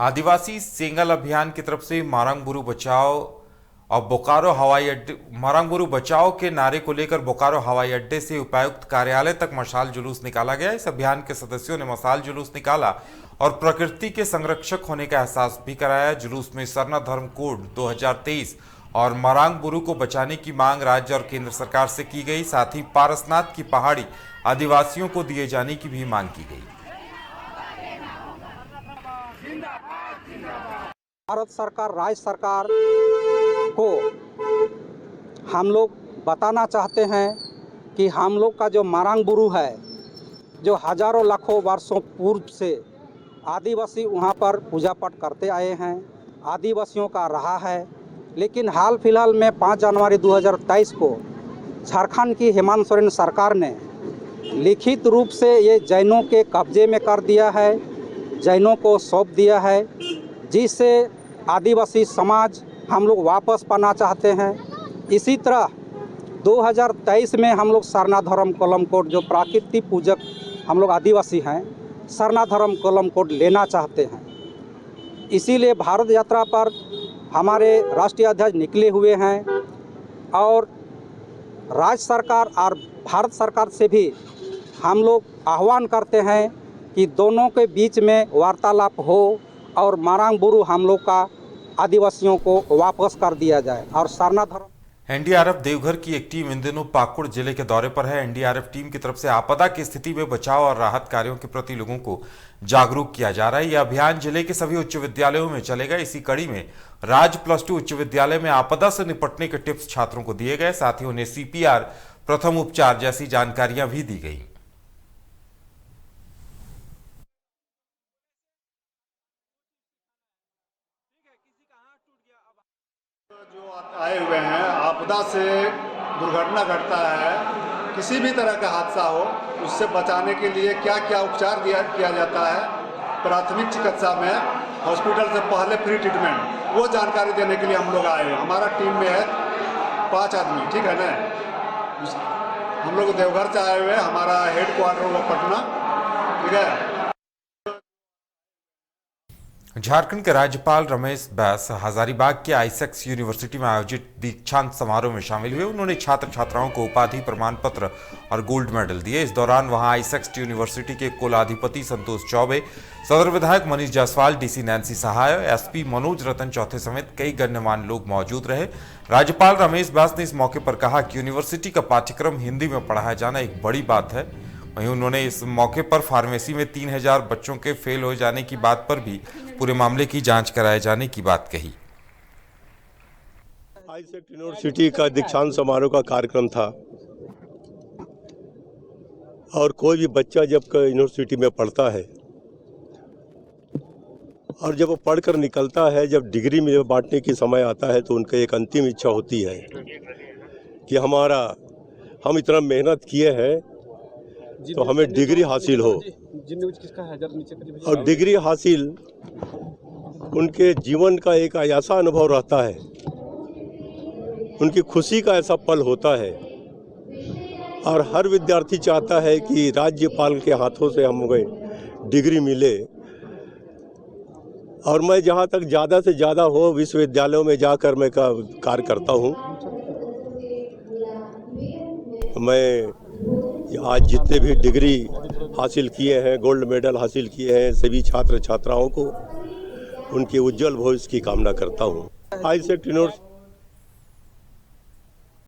आदिवासी सेंगल अभियान की तरफ से मारंगबुरु बचाओ और बोकारो हवाई अड्डे मारंगबुरु बचाओ के नारे को लेकर बोकारो हवाई अड्डे से उपायुक्त कार्यालय तक मशाल जुलूस निकाला गया। इस अभियान के सदस्यों ने मशाल जुलूस निकाला और प्रकृति के संरक्षक होने का एहसास भी कराया। जुलूस में सरना धर्म कोड 2023 और मारंगबुरु को बचाने की मांग राज्य और केंद्र सरकार से की गई। साथ ही पारसनाथ की पहाड़ी आदिवासियों को दिए जाने की भी मांग की गई। भारत सरकार, राज्य सरकार को हम लोग बताना चाहते हैं कि हम लोग का जो मारंगबुरु है, जो हजारों लाखों वर्षों पूर्व से आदिवासी वहाँ पर पूजा पाठ करते आए हैं, आदिवासियों का रहा है। लेकिन हाल फिलहाल में 5 जनवरी 2023 को झारखंड की हेमंत सोरेन सरकार ने लिखित रूप से ये जैनों के कब्जे में कर दिया है, जैनों को सौंप दिया है, जिससे आदिवासी समाज हम लोग वापस पाना चाहते हैं। इसी तरह 2023 में हम लोग सरना धर्म कलम कोड, जो प्राकृतिक पूजक हम लोग आदिवासी हैं, सरना धर्म कलम कोड लेना चाहते हैं। इसीलिए भारत यात्रा पर हमारे राष्ट्रीय अध्यक्ष निकले हुए हैं और राज्य सरकार और भारत सरकार से भी हम लोग आह्वान करते हैं कि दोनों के बीच में वार्तालाप हो और मारंगबुरु हम लोग का आदिवासियों को वापस कर दिया जाए। और सरना धर्म एनडीआरएफ देवघर की एक टीम इन दिनों पाकुड़ जिले के दौरे पर है। एनडीआरएफ टीम की तरफ से आपदा की स्थिति में बचाव और राहत कार्यों के प्रति लोगों को जागरूक किया जा रहा है। यह अभियान जिले के सभी उच्च विद्यालयों में चलेगा। इसी कड़ी में राज +2 उच्च विद्यालय में आपदा से निपटने के टिप्स छात्रों को दिए गए। साथ ही उन्हें CPR, प्रथम उपचार जैसी जानकारियां भी दी गई। जो आए हुए हैं, आपदा से दुर्घटना घटता है, किसी भी तरह का हादसा हो, उससे बचाने के लिए क्या क्या उपचार किया जाता है, प्राथमिक चिकित्सा में हॉस्पिटल से पहले फ्री ट्रीटमेंट, वो जानकारी देने के लिए हम लोग आए हैं। हमारा टीम में है 5 आदमी, ठीक है ना। हम लोग देवघर से आए हुए हैं, हमारा हेड क्वार्टर हुआ पटना, ठीक है। झारखंड के राज्यपाल रमेश बैस हजारीबाग के आईसेक्स यूनिवर्सिटी में आयोजित दीक्षांत समारोह में शामिल हुए। उन्होंने छात्र छात्राओं को उपाधि, प्रमाण पत्र और गोल्ड मेडल दिए। इस दौरान वहां आईसेक्स यूनिवर्सिटी के कुलाधिपति संतोष चौबे, सदर विधायक मनीष जायसवाल, DC नैन्सी सहाय, SP मनोज रतन चौथे समेत कई गण्यमान्य लोग मौजूद रहे। राज्यपाल रमेश बैस ने इस मौके पर कहा कि यूनिवर्सिटी का पाठ्यक्रम हिंदी में पढ़ाया जाना एक बड़ी बात है। वहीं उन्होंने इस मौके पर फार्मेसी में 3000 बच्चों के फेल हो जाने की बात पर भी पूरे मामले की जांच कराए जाने की बात कही। आईसेक्स यूनिवर्सिटी का दीक्षांत समारोह का कार्यक्रम था और कोई भी बच्चा जब यूनिवर्सिटी में पढ़ता है और जब वो पढ़कर निकलता है, जब डिग्री में बांटने की समय आता है, तो उनका एक अंतिम इच्छा होती है कि हम इतना मेहनत किए हैं तो हमें डिग्री हासिल हो। और डिग्री हासिल उनके जीवन का एक ऐसा अनुभव रहता है, उनकी खुशी का ऐसा पल होता है। और हर विद्यार्थी चाहता है कि राज्यपाल के हाथों से हमें डिग्री मिले। और मैं जहाँ तक ज़्यादा से ज़्यादा हो विश्वविद्यालयों में जाकर मैं कार्य करता हूँ। मैं आज जितने भी डिग्री हासिल किए हैं, गोल्ड मेडल हासिल किए हैं, सभी छात्र छात्राओं को उनके उज्जवल भविष्य की कामना करता हूँ। आईसेक्स यूनिवर्सिटी